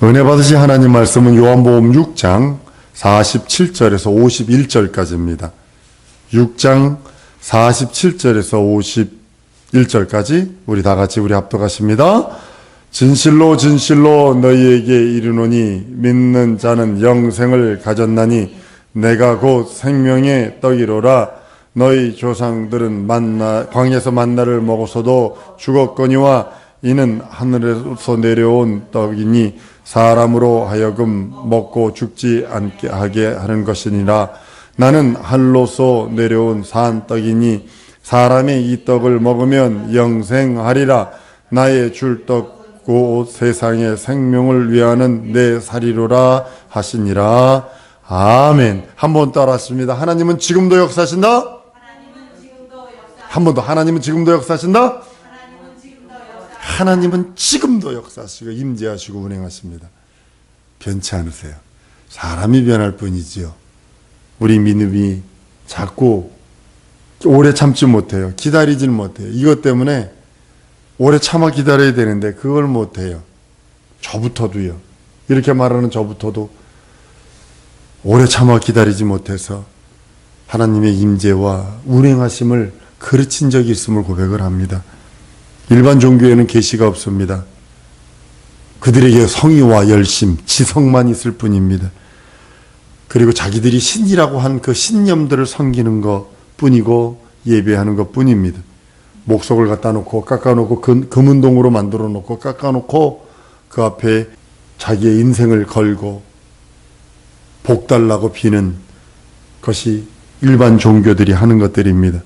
은혜 받으신 하나님 말씀은 요한복음 6장 47절에서 51절까지입니다. 6장 47절에서 51절까지 우리 다 같이 우리 합독하십니다. 진실로 진실로 너희에게 이르노니 믿는 자는 영생을 가졌나니 내가 곧 생명의 떡이로라. 너희 조상들은 광야에서 만나를 먹어서도 죽었거니와 이는 하늘에서 내려온 떡이니 사람으로 하여금 먹고 죽지 않게 하게 하는 것이니라. 나는 하늘로서 내려온 산 떡이니 사람이 이 떡을 먹으면 영생하리라. 나의 줄 떡 곧 세상의 생명을 위하는 내 살이로라 하시니라. 아멘. 한 번 따라하십니다. 하나님은 지금도 역사하신다. 한 번 더. 하나님은 지금도 역사하신다. 하나님은 지금도 역사하시고 임재하시고 운행하십니다. 변치 않으세요. 사람이 변할 뿐이지요. 우리 믿음이 자꾸 오래 참지 못해요. 기다리질 못해요. 이것 때문에 오래 참아 기다려야 되는데 그걸 못해요. 저부터도요. 이렇게 말하는 저부터도 오래 참아 기다리지 못해서 하나님의 임재와 운행하심을 가르친 적이 있음을 고백을 합니다. 일반 종교에는 계시가 없습니다. 그들에게 성의와 열심, 지성만 있을 뿐입니다. 그리고 자기들이 신이라고 한 그 신념들을 섬기는 것 뿐이고 예배하는 것 뿐입니다. 목석을 갖다 놓고 깎아놓고 금운동으로 만들어 놓고 깎아놓고 그 앞에 자기의 인생을 걸고 복 달라고 비는 것이 일반 종교들이 하는 것들입니다.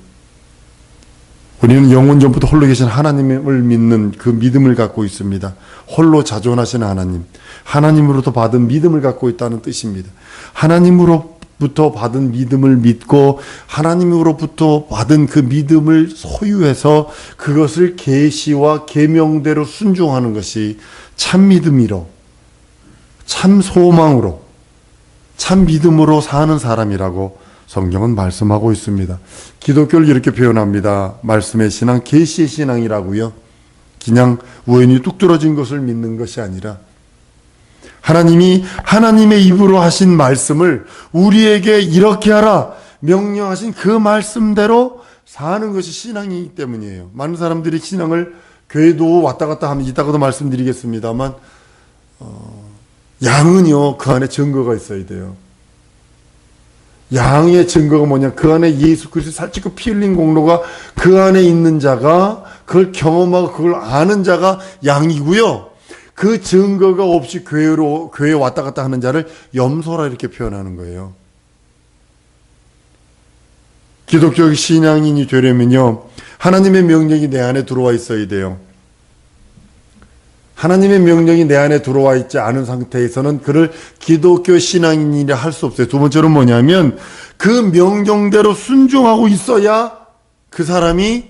우리는 영원 전부터 홀로 계신 하나님을 믿는 그 믿음을 갖고 있습니다. 홀로 자존하시는 하나님, 하나님으로부터 받은 믿음을 갖고 있다는 뜻입니다. 하나님으로부터 받은 믿음을 믿고 하나님으로부터 받은 그 믿음을 소유해서 그것을 계시와 계명대로 순종하는 것이 참 믿음이로, 참 소망으로, 참 믿음으로 사는 사람이라고 성경은 말씀하고 있습니다. 기독교를 이렇게 표현합니다. 말씀의 신앙, 계시의 신앙이라고요. 그냥 우연히 뚝 떨어진 것을 믿는 것이 아니라 하나님이 하나님의 입으로 하신 말씀을 우리에게 이렇게 하라 명령하신 그 말씀대로 사는 것이 신앙이기 때문이에요. 많은 사람들이 신앙을 교회도 왔다 갔다 하면 이따가도 말씀드리겠습니다만 양은요 그 안에 증거가 있어야 돼요. 양의 증거가 뭐냐? 그 안에 예수 그리스도 살찌고 피 흘린 공로가 그 안에 있는 자가 그걸 경험하고 그걸 아는 자가 양이고요. 그 증거가 없이 교회에 왔다 갔다 하는 자를 염소라 이렇게 표현하는 거예요. 기독교 신앙인이 되려면요, 하나님의 명령이 내 안에 들어와 있어야 돼요. 하나님의 명령이 내 안에 들어와 있지 않은 상태에서는 그를 기독교 신앙인이라 할 수 없어요. 두 번째는 뭐냐면 그 명령대로 순종하고 있어야 그 사람이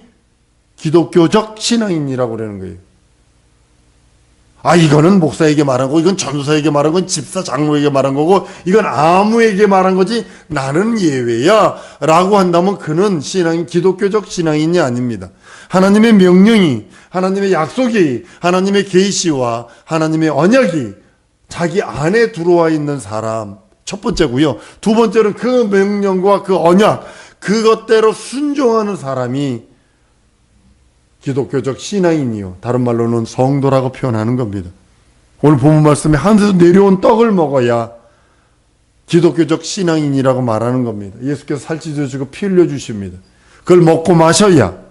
기독교적 신앙인이라고 그러는 거예요. 이거는 목사에게 말한 거고 이건 전도사에게 말한 건 집사 장로에게 말한 거고 이건 아무에게 말한 거지 나는 예외야 라고 한다면 그는 기독교적 신앙인이 아닙니다. 하나님의 명령이, 하나님의 약속이, 하나님의 계시와 하나님의 언약이 자기 안에 들어와 있는 사람, 첫 번째고요. 두 번째는 그 명령과 그 언약, 그것대로 순종하는 사람이 기독교적 신앙인이요. 다른 말로는 성도라고 표현하는 겁니다. 오늘 본문 말씀에 하늘에서 내려온 떡을 먹어야 기독교적 신앙인이라고 말하는 겁니다. 예수께서 살찌셔주고 피 흘려주십니다. 그걸 먹고 마셔야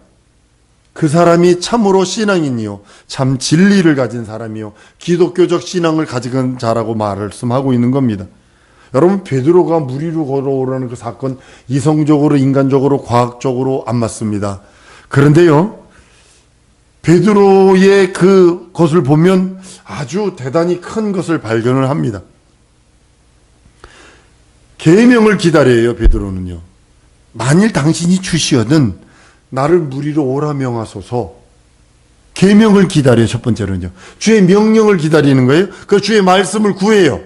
그 사람이 참으로 신앙인이요, 참 진리를 가진 사람이요, 기독교적 신앙을 가진 자라고 말씀하고 있는 겁니다. 여러분, 베드로가 물 위로 걸어오라는 그 사건, 이성적으로, 인간적으로, 과학적으로 안 맞습니다. 그런데요, 베드로의 그것을 보면 아주 대단히 큰 것을 발견을 합니다. 계명을 기다려요, 베드로는요. 만일 당신이 주시거든 나를 물 위로 오라 명하소서. 계명을 기다려요. 첫 번째로는요. 주의 명령을 기다리는 거예요. 그 주의 말씀을 구해요.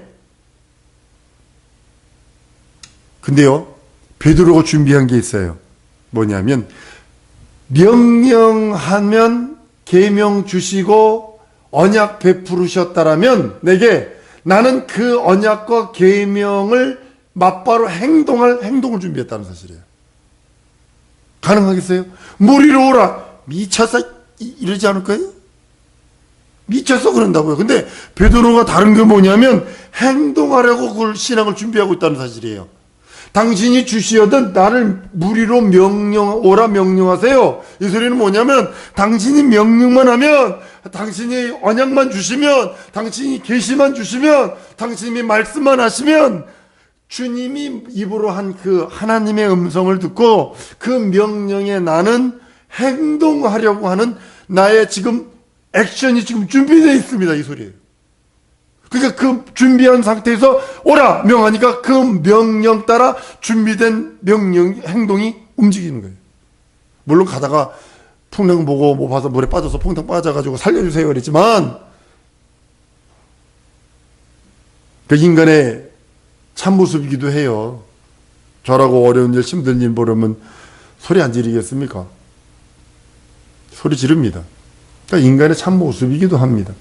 근데요, 베드로가 준비한 게 있어요. 뭐냐면 명령하면 계명 주시고 언약 베푸르셨다라면 내게 나는 그 언약과 계명을 맞바로 행동을 준비했다는 사실이에요. 가능하겠어요? 무리로 오라. 미쳐서 이러지 않을 거예요? 미쳐서 그런다고요. 근데 베드로가 다른 게 뭐냐면 행동하려고 그걸 신앙을 준비하고 있다는 사실이에요. 당신이 주시어든 나를 무리로 오라 명령하세요. 이 소리는 뭐냐면 당신이 명령만 하면, 당신이 언약만 주시면, 당신이 계시만 주시면, 당신이 말씀만 하시면 주님이 입으로 한 그 하나님의 음성을 듣고 그 명령에 나는 행동하려고 하는 나의 지금 액션이 지금 준비되어 있습니다. 이 소리예요. 그러니까 그 준비한 상태에서 오라 명하니까 그 명령 따라 준비된 행동이 움직이는 거예요. 물론 가다가 풍랑 보고 뭐 봐서 물에 빠져서 퐁당 빠져가지고 살려주세요 그랬지만, 그 인간의 참모습이기도 해요. 저라고 어려운 일, 힘든 일 보려면 소리 안 지르겠습니까? 소리 지릅니다. 그러니까 인간의 참모습이기도 합니다.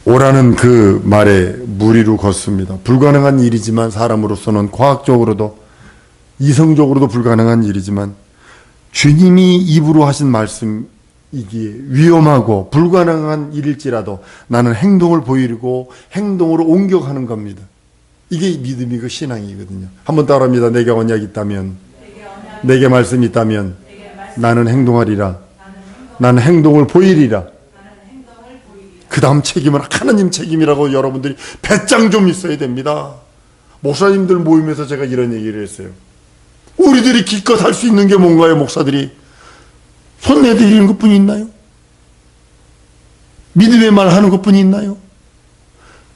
오라는 그 말에 무리로 걷습니다. 불가능한 일이지만, 사람으로서는 과학적으로도 이성적으로도 불가능한 일이지만 주님이 입으로 하신 말씀이기에 위험하고 불가능한 일일지라도 나는 행동을 보이고 행동으로 옮겨가는 겁니다. 이게 믿음이고 신앙이거든요. 한번 따라합니다. 내게 언약이 있다면, 내게 말씀이 있다면 나는 행동하리라. 나는 행동을 보이리라. 그 다음 책임은 하나님 책임이라고 여러분들이 배짱 좀 있어야 됩니다. 목사님들 모임에서 제가 이런 얘기를 했어요. 우리들이 기껏 할 수 있는 게 뭔가요? 목사들이 손 내드리는 것뿐이 있나요? 믿음의 말 하는 것뿐이 있나요?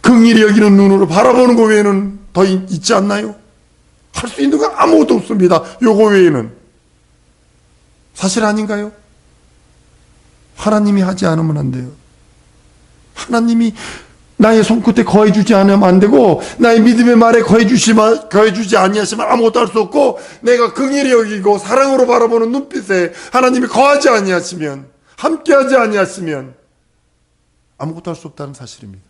긍휼히 여기는 눈으로 바라보는 것 외에는 더 있지 않나요? 할 수 있는 거 아무것도 없습니다. 요거 외에는. 사실 아닌가요? 하나님이 하지 않으면 안 돼요. 하나님이 나의 손끝에 거해주지 않으면 안 되고, 나의 믿음의 말에 거해주지 아니하시면 아무것도 할 수 없고, 내가 긍휼히 여기고 사랑으로 바라보는 눈빛에 하나님이 거하지 아니하시면, 함께하지 아니하시면 아무것도 할 수 없다는 사실입니다.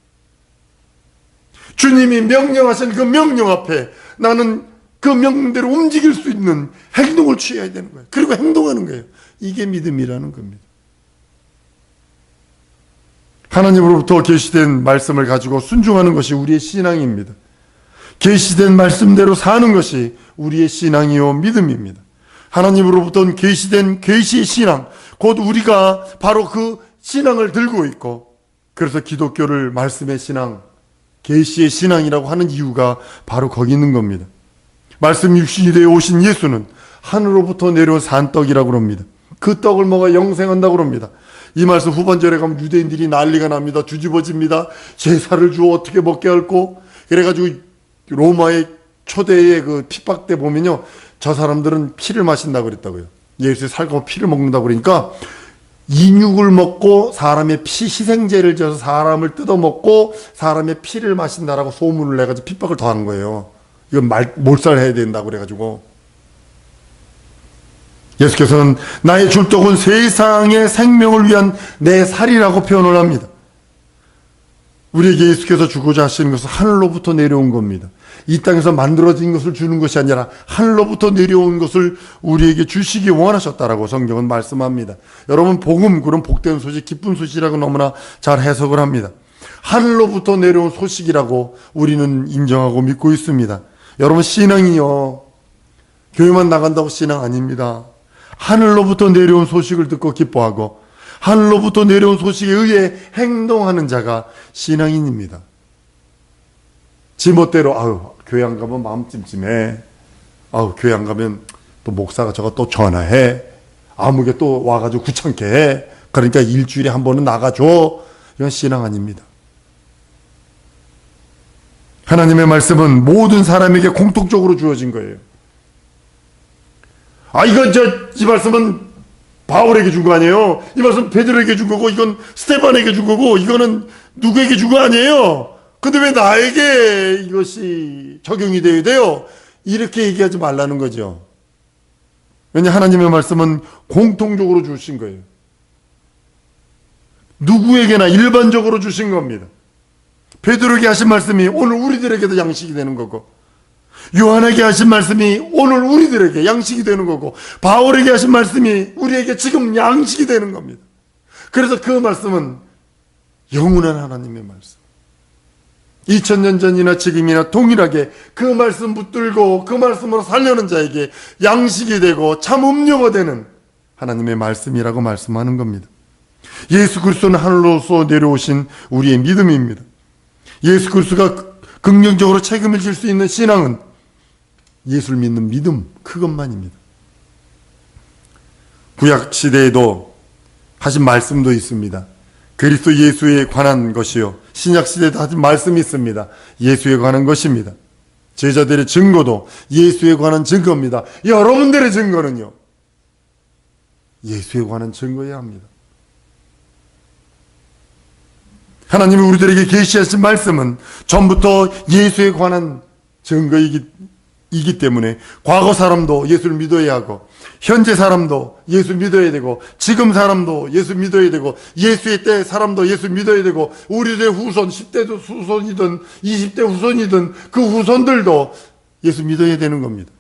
주님이 명령하신 그 명령 앞에 나는 그 명령대로 움직일 수 있는 행동을 취해야 되는 거예요. 그리고 행동하는 거예요. 이게 믿음이라는 겁니다. 하나님으로부터 계시된 말씀을 가지고 순종하는 것이 우리의 신앙입니다. 계시된 말씀대로 사는 것이 우리의 신앙이요 믿음입니다. 하나님으로부터 계시된 계시의 신앙, 곧 우리가 바로 그 신앙을 들고 있고, 그래서 기독교를 말씀의 신앙, 계시의 신앙이라고 하는 이유가 바로 거기 있는 겁니다. 말씀 육신이 되어 오신 예수는 하늘로부터 내려온 산떡이라고 합니다. 그 떡을 먹어 영생한다고 합니다. 이 말씀 후반절에 가면 유대인들이 난리가 납니다. 뒤집어집니다. 제사를 주어 어떻게 먹게 할꼬? 그래가지고 로마의 초대의 그 핍박 때 보면요, 저 사람들은 피를 마신다고 그랬다고요. 예수의 살고 피를 먹는다고 그러니까 인육을 먹고 사람의 피 희생제를 지어서 사람을 뜯어먹고 사람의 피를 마신다라고 소문을 내가지고 핍박을 더한 거예요. 이건 몰살해야 된다고 그래가지고. 예수께서는 나의 줄떡은 세상의 생명을 위한 내 살이라고 표현을 합니다. 우리에게 예수께서 주고자 하시는 것은 하늘로부터 내려온 겁니다. 이 땅에서 만들어진 것을 주는 것이 아니라 하늘로부터 내려온 것을 우리에게 주시기 원하셨다라고 성경은 말씀합니다. 여러분, 복음, 그런 복된 소식, 기쁜 소식이라고 너무나 잘 해석을 합니다. 하늘로부터 내려온 소식이라고 우리는 인정하고 믿고 있습니다. 여러분, 신앙이요, 교회만 나간다고 신앙 아닙니다. 하늘로부터 내려온 소식을 듣고 기뻐하고 하늘로부터 내려온 소식에 의해 행동하는 자가 신앙인입니다. 지멋대로 교회 안 가면 마음 찜찜해. 교회 안 가면 또 목사가 저거 또 전화해. 아무게 또 와가지고 귀찮게 해. 그러니까 일주일에 한 번은 나가줘. 이건 신앙 아닙니다. 하나님의 말씀은 모든 사람에게 공통적으로 주어진 거예요. 이 말씀은 바울에게 준 거 아니에요? 이 말씀 베드로에게 준 거고, 이건 스테반에게 준 거고, 이거는 누구에게 준 거 아니에요? 근데 왜 나에게 이것이 적용이 돼야 돼요? 이렇게 얘기하지 말라는 거죠. 왜냐, 하나님의 말씀은 공통적으로 주신 거예요. 누구에게나 일반적으로 주신 겁니다. 베드로에게 하신 말씀이 오늘 우리들에게도 양식이 되는 거고, 요한에게 하신 말씀이 오늘 우리들에게 양식이 되는 거고, 바울에게 하신 말씀이 우리에게 지금 양식이 되는 겁니다. 그래서 그 말씀은 영원한 하나님의 말씀. 2000년 전이나 지금이나 동일하게 그 말씀 붙들고 그 말씀으로 살려는 자에게 양식이 되고 참 음료가 되는 하나님의 말씀이라고 말씀하는 겁니다. 예수 그리스도는 하늘로서 내려오신 우리의 믿음입니다. 예수 그리스도가 긍정적으로 책임을 질 수 있는 신앙은 예수를 믿는 믿음, 그것만입니다. 구약 시대에도 하신 말씀도 있습니다. 그리스도 예수에 관한 것이요, 신약 시대에도 하신 말씀이 있습니다. 예수에 관한 것입니다. 제자들의 증거도 예수에 관한 증거입니다. 여러분들의 증거는요, 예수에 관한 증거여야 합니다. 하나님이 우리들에게 계시하신 말씀은 전부터 예수에 관한 증거이기 때문에 과거 사람도 예수를 믿어야 하고, 현재 사람도 예수 믿어야 되고, 지금 사람도 예수 믿어야 되고, 예수의 때 사람도 예수 믿어야 되고, 우리들의 후손, 10대 후손이든 20대 후손이든 그 후손들도 예수 믿어야 되는 겁니다.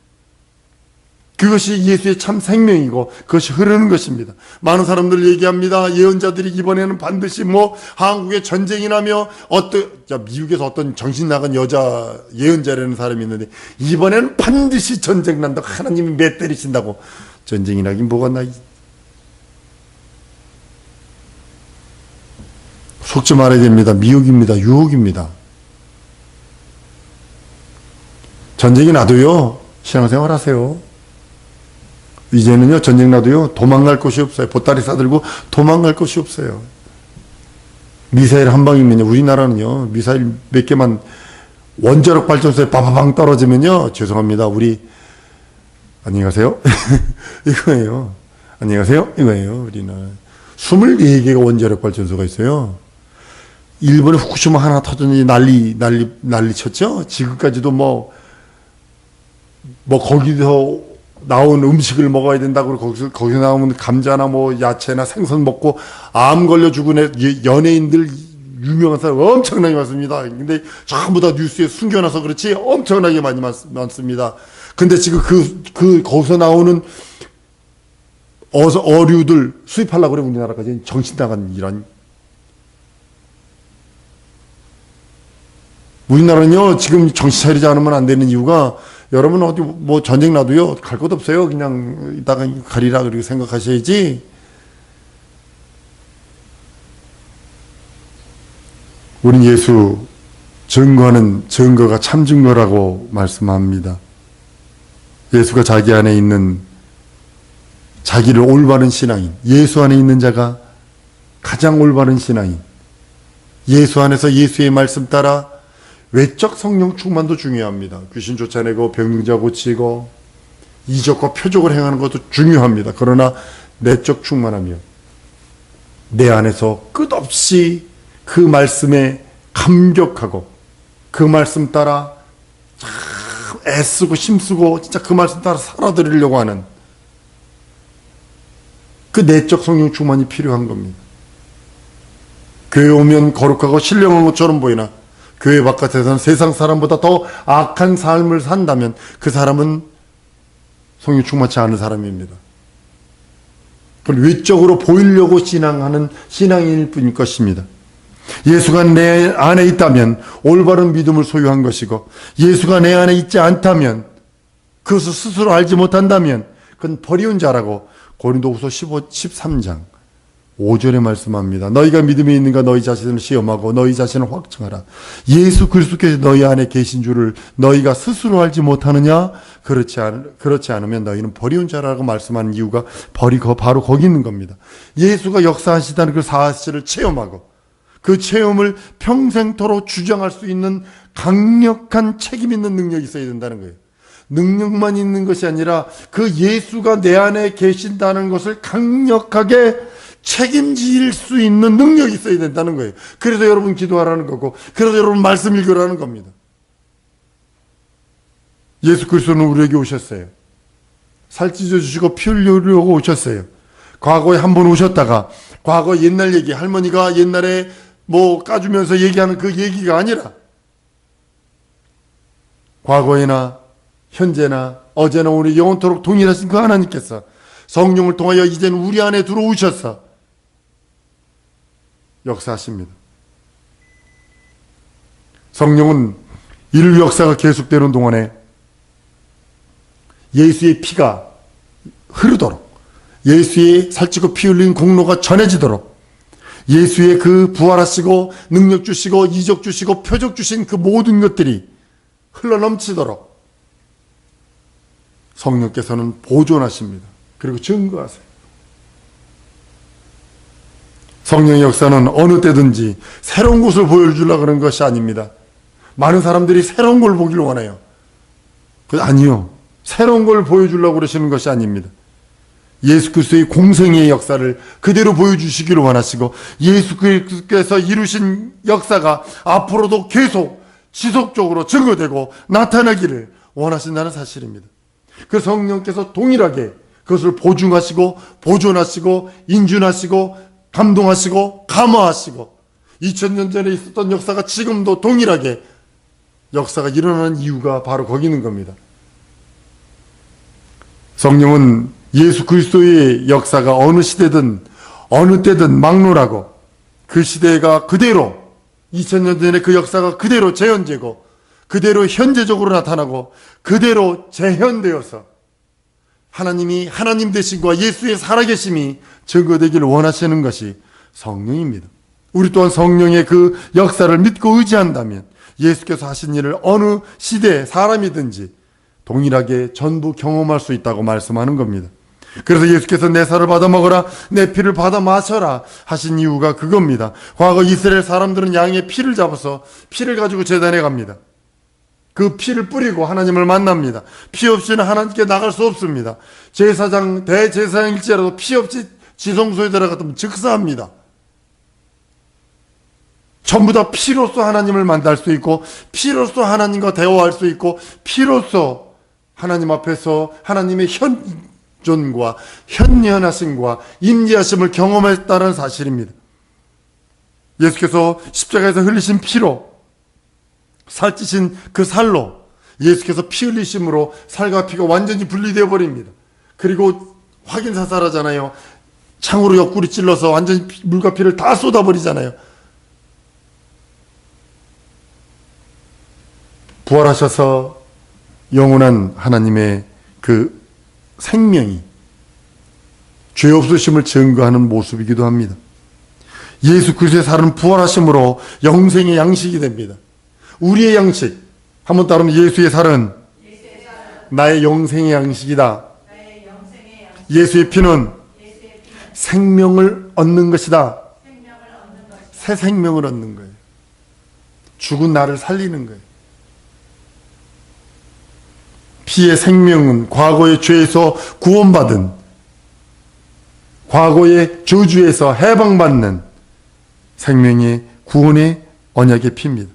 그것이 예수의 참 생명이고 그것이 흐르는 것입니다. 많은 사람들 얘기합니다. 예언자들이 이번에는 반드시 한국에 전쟁이 나며 미국에서 어떤 정신 나간 여자 예언자라는 사람이 있는데, 이번에는 반드시 전쟁 난다고 하나님이 매 때리신다고. 전쟁이 나긴 뭐가 나. 속지 말아야 됩니다. 미혹입니다. 유혹입니다. 전쟁이 나도요, 신앙생활 하세요. 이제는요, 전쟁 나도요, 도망갈 곳이 없어요. 보따리 싸들고 도망갈 곳이 없어요. 미사일 한 방이면요, 우리나라는요, 미사일 몇 개만 원자력 발전소에 빠바방 떨어지면요, 죄송합니다, 안녕히 가세요. 이거예요. 안녕히 가세요. 이거예요, 우리는. 24개가 원자력 발전소가 있어요. 일본에 후쿠시마 하나 터졌는지 난리 쳤죠? 지금까지도 거기서 나온 음식을 먹어야 된다고, 거기서 나오면 감자나 야채나 생선 먹고 암 걸려 죽은 연예인들, 유명한 사람 엄청나게 많습니다. 근데 전부 다 뉴스에 숨겨놔서 그렇지 엄청나게 많이 많습니다. 근데 지금 거기서 나오는 어류들 수입하려고 그래, 우리나라까지. 정신 나간 이런. 우리나라는요, 지금 정신 차리지 않으면 안 되는 이유가, 여러분 어디 전쟁 나도요, 갈 곳 없어요. 그냥 이따가 가리라 그렇게 생각하셔야지. 우린 예수 증거하는 증거가 참 증거라고 말씀합니다. 예수가 자기 안에 있는, 자기를 올바른 신앙인, 예수 안에 있는 자가 가장 올바른 신앙인, 예수 안에서 예수의 말씀 따라 외적 성령 충만도 중요합니다. 귀신 쫓아내고 병자 고치고 이적과 표적을 행하는 것도 중요합니다. 그러나 내적 충만하며 내 안에서 끝없이 그 말씀에 감격하고 그 말씀 따라 참 애쓰고 힘쓰고 진짜 그 말씀 따라 살아드리려고 하는 그 내적 성령 충만이 필요한 겁니다. 교회 오면 거룩하고 신령한 것처럼 보이나 교회 바깥에서는 세상 사람보다 더 악한 삶을 산다면 그 사람은 성령 충만치 않은 사람입니다. 그걸 외적으로 보이려고 신앙하는 신앙인일 뿐일 것입니다. 예수가 내 안에 있다면 올바른 믿음을 소유한 것이고, 예수가 내 안에 있지 않다면, 그것을 스스로 알지 못한다면 그건 버리운 자라고 고린도후서 13장 5절에 말씀합니다. 너희가 믿음이 있는가 너희 자신을 시험하고 너희 자신을 확증하라. 예수 그리스도께서 너희 안에 계신 줄을 너희가 스스로 알지 못하느냐? 그렇지 않으면 너희는 버리운 자라고 말씀하는 이유가 바로 거기 있는 겁니다. 예수가 역사하시다는 그 사실을 체험하고 그 체험을 평생토록 주장할 수 있는 강력한 책임 있는 능력이 있어야 된다는 거예요. 능력만 있는 것이 아니라 그 예수가 내 안에 계신다는 것을 강력하게 책임질 수 있는 능력이 있어야 된다는 거예요. 그래서 여러분 기도하라는 거고, 그래서 여러분 말씀 읽으라는 겁니다. 예수 그리스도는 우리에게 오셨어요. 살 찢어주시고 피 흘리려고 오셨어요. 과거에 한 번 오셨다가 과거 옛날 얘기, 할머니가 옛날에 뭐 까주면서 얘기하는 그 얘기가 아니라 과거에나 현재나 어제나 오늘 영원토록 동일하신 그 하나님께서 성령을 통하여 이제는 우리 안에 들어오셔서 역사하십니다. 성령은 인류 역사가 계속되는 동안에 예수의 피가 흐르도록, 예수의 살찌고 피 흘린 공로가 전해지도록, 예수의 그 부활하시고 능력 주시고 이적 주시고 표적 주신 그 모든 것들이 흘러넘치도록 성령께서는 보존하십니다. 그리고 증거하세요. 성령의 역사는 어느 때든지 새로운 것을 보여주려고 하는 것이 아닙니다. 많은 사람들이 새로운 걸 보길 원해요. 아니요. 새로운 걸 보여주려고 그러시는 것이 아닙니다. 예수 그리스도의 공생의 역사를 그대로 보여주시기를 원하시고, 예수 그리스도께서 이루신 역사가 앞으로도 계속 지속적으로 증거되고 나타나기를 원하신다는 사실입니다. 그 성령께서 동일하게 그것을 보증하시고 보존하시고 인준하시고 감동하시고 감화하시고 2000년 전에 있었던 역사가 지금도 동일하게 역사가 일어나는 이유가 바로 거기 있는 겁니다. 성령은 예수 그리스도의 역사가 어느 시대든 어느 때든 막론하고 그 시대가 그대로 2000년 전에 그 역사가 그대로 재현되고 그대로 현재적으로 나타나고 그대로 재현되어서 하나님이 하나님 되심과 예수의 살아계심이 증거되기를 원하시는 것이 성령입니다. 우리 또한 성령의 그 역사를 믿고 의지한다면 예수께서 하신 일을 어느 시대 사람이든지 동일하게 전부 경험할 수 있다고 말씀하는 겁니다. 그래서 예수께서 내 살을 받아 먹어라, 내 피를 받아 마셔라 하신 이유가 그겁니다. 과거 이스라엘 사람들은 양의 피를 잡아서 피를 가지고 제단에 갑니다. 그 피를 뿌리고 하나님을 만납니다. 피 없이는 하나님께 나갈 수 없습니다. 제사장, 대제사장일지라도 피 없이 지성소에 들어갔다면 즉사합니다. 전부 다 피로써 하나님을 만날 수 있고, 피로써 하나님과 대화할 수 있고, 피로써 하나님 앞에서 하나님의 현존과 현현하심과 임재하심을 경험했다는 사실입니다. 예수께서 십자가에서 흘리신 피로, 살찌신 그 살로 예수께서 피 흘리심으로 살과 피가 완전히 분리되어 버립니다. 그리고 확인사살하잖아요. 창으로 옆구리 찔러서 완전히 물과 피를 다 쏟아버리잖아요. 부활하셔서 영원한 하나님의 그 생명이 죄 없으심을 증거하는 모습이기도 합니다. 예수 그리스도의 살은 부활하심으로 영생의 양식이 됩니다. 우리의 양식, 한번 따르면 예수의 살은 나의 영생의 양식이다. 예수의 피는 생명을 얻는 것이다. 새 생명을 얻는 거예요. 죽은 나를 살리는 거예요. 피의 생명은 과거의 죄에서 구원받은, 과거의 저주에서 해방받는 생명의 구원의 언약의 피입니다.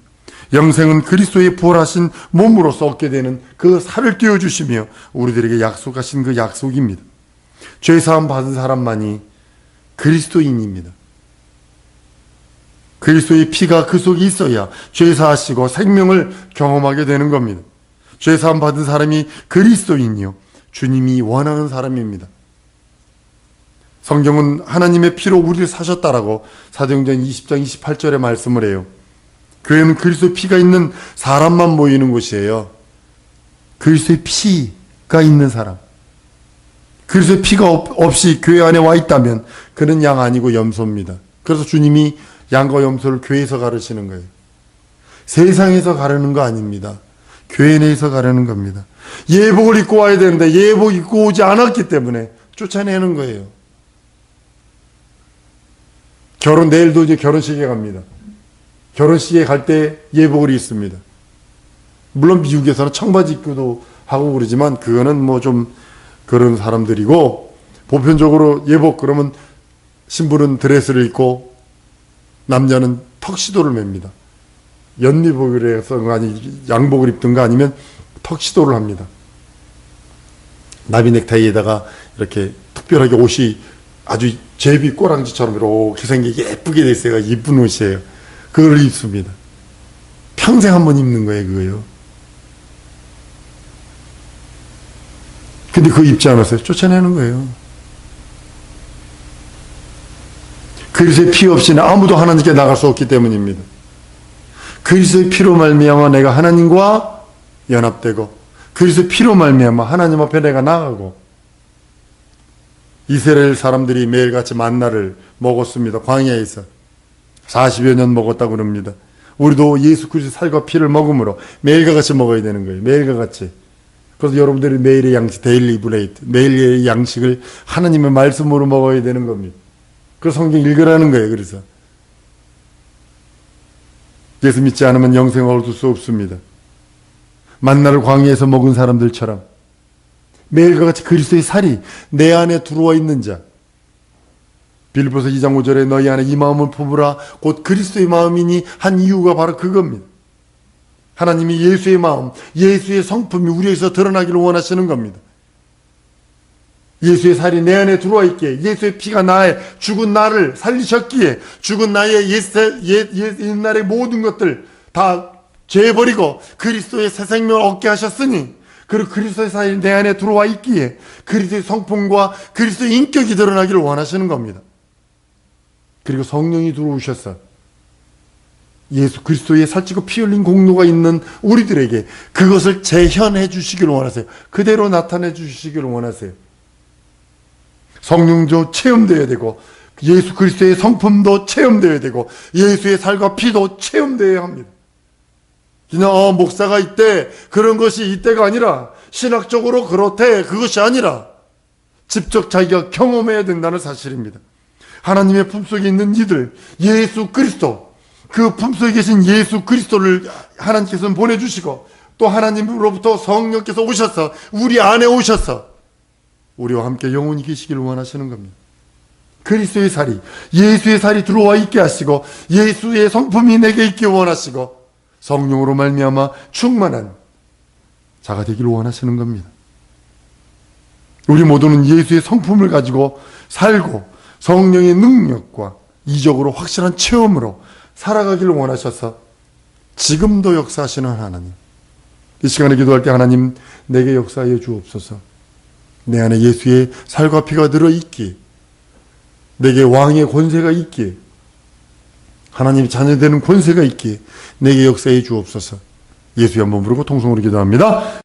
영생은 그리스도의 부활하신 몸으로서 얻게 되는 그 살을 띄워주시며 우리들에게 약속하신 그 약속입니다. 죄사함 받은 사람만이 그리스도인입니다. 그리스도의 피가 그 속에 있어야 죄사하시고 생명을 경험하게 되는 겁니다. 죄사함 받은 사람이 그리스도인이요 주님이 원하는 사람입니다. 성경은 하나님의 피로 우리를 사셨다라고 사도행전 20장 28절에 말씀을 해요. 교회는 그리스도의 피가 있는 사람만 모이는 곳이에요. 그리스도의 피가 있는 사람. 그리스도의 피가 없이 교회 안에 와 있다면 그는 양 아니고 염소입니다. 그래서 주님이 양과 염소를 교회에서 가르치는 거예요. 세상에서 가르는 거 아닙니다. 교회 내에서 가르는 겁니다. 예복을 입고 와야 되는데 예복 입고 오지 않았기 때문에 쫓아내는 거예요. 내일도 이제 결혼식에 갑니다. 결혼식에 갈 때 예복을 입습니다. 물론 미국에서는 청바지 입고도 하고 그러지만 그거는 뭐 좀 그런 사람들이고, 보편적으로 예복 그러면 신부는 드레스를 입고 남자는 턱시도를 맵니다. 연미복을 해서 아니 양복을 입든가 아니면 턱시도를 합니다. 나비 넥타이에다가 이렇게 특별하게 옷이 아주 제비 꼬랑지처럼 이렇게 생기게 예쁘게 돼 있어요. 이쁜 옷이에요. 그걸 입습니다. 평생 한번 입는 거예요, 그거요. 근데 그거 입지 않았어요. 쫓아내는 거예요. 그리스도의 피 없이는 아무도 하나님께 나갈 수 없기 때문입니다. 그리스도의 피로 말미암아 내가 하나님과 연합되고, 그리스도의 피로 말미암아 하나님 앞에 내가 나가고, 이스라엘 사람들이 매일같이 만나를 먹었습니다. 광야에서 40여 년 먹었다고 그럽니다. 우리도 예수 그리스도의 살과 피를 먹음으로 매일과 같이 먹어야 되는 거예요. 매일과 같이. 그래서 여러분들이 매일의 양식, 데일리 브레이드, 매일의 양식을 하나님의 말씀으로 먹어야 되는 겁니다. 그래서 성경 읽으라는 거예요. 그래서 예수 믿지 않으면 영생을 얻을 수 없습니다. 만나를 광야에서 먹은 사람들처럼 매일과 같이 그리스도의 살이 내 안에 들어와 있는 자, 빌립보서 2장 5절에 너희 안에 이 마음을 품으라 곧 그리스도의 마음이니 한 이유가 바로 그겁니다. 하나님이 예수의 마음, 예수의 성품이 우리에서 드러나기를 원하시는 겁니다. 예수의 살이 내 안에 들어와 있기에, 예수의 피가 나의 죽은 나를 살리셨기에, 죽은 나의 옛날의 모든 것들 다 죄버리고 그리스도의 새 생명을 얻게 하셨으니, 그리고 그리스도의 살이 내 안에 들어와 있기에 그리스도의 성품과 그리스도의 인격이 드러나기를 원하시는 겁니다. 그리고 성령이 들어오셔서 예수 그리스도의 살찌고 피 흘린 공로가 있는 우리들에게 그것을 재현해 주시기를 원하세요. 그대로 나타내 주시기를 원하세요. 성령도 체험되어야 되고, 예수 그리스도의 성품도 체험되어야 되고, 예수의 살과 피도 체험되어야 합니다. 그냥 목사가 이때 그런 것이 이때가 아니라, 신학적으로 그렇대 그것이 아니라 직접 자기가 경험해야 된다는 사실입니다. 하나님의 품속에 있는 이들, 예수 그리스도, 그 품속에 계신 예수 그리스도를 하나님께서는 보내주시고, 또 하나님으로부터 성령께서 오셔서 우리 안에 오셔서 우리와 함께 영원히 계시기를 원하시는 겁니다. 그리스도의 살이, 예수의 살이 들어와 있게 하시고, 예수의 성품이 내게 있기 원하시고, 성령으로 말미암아 충만한 자가 되기를 원하시는 겁니다. 우리 모두는 예수의 성품을 가지고 살고 성령의 능력과 이적으로 확실한 체험으로 살아가기를 원하셔서 지금도 역사하시는 하나님, 이 시간에 기도할 때 하나님 내게 역사하여 주옵소서. 내 안에 예수의 살과 피가 들어있기에, 내게 왕의 권세가 있기에, 하나님의 자녀되는 권세가 있기에 내게 역사해 주옵소서. 예수의 한번 부르고 통성으로 기도합니다.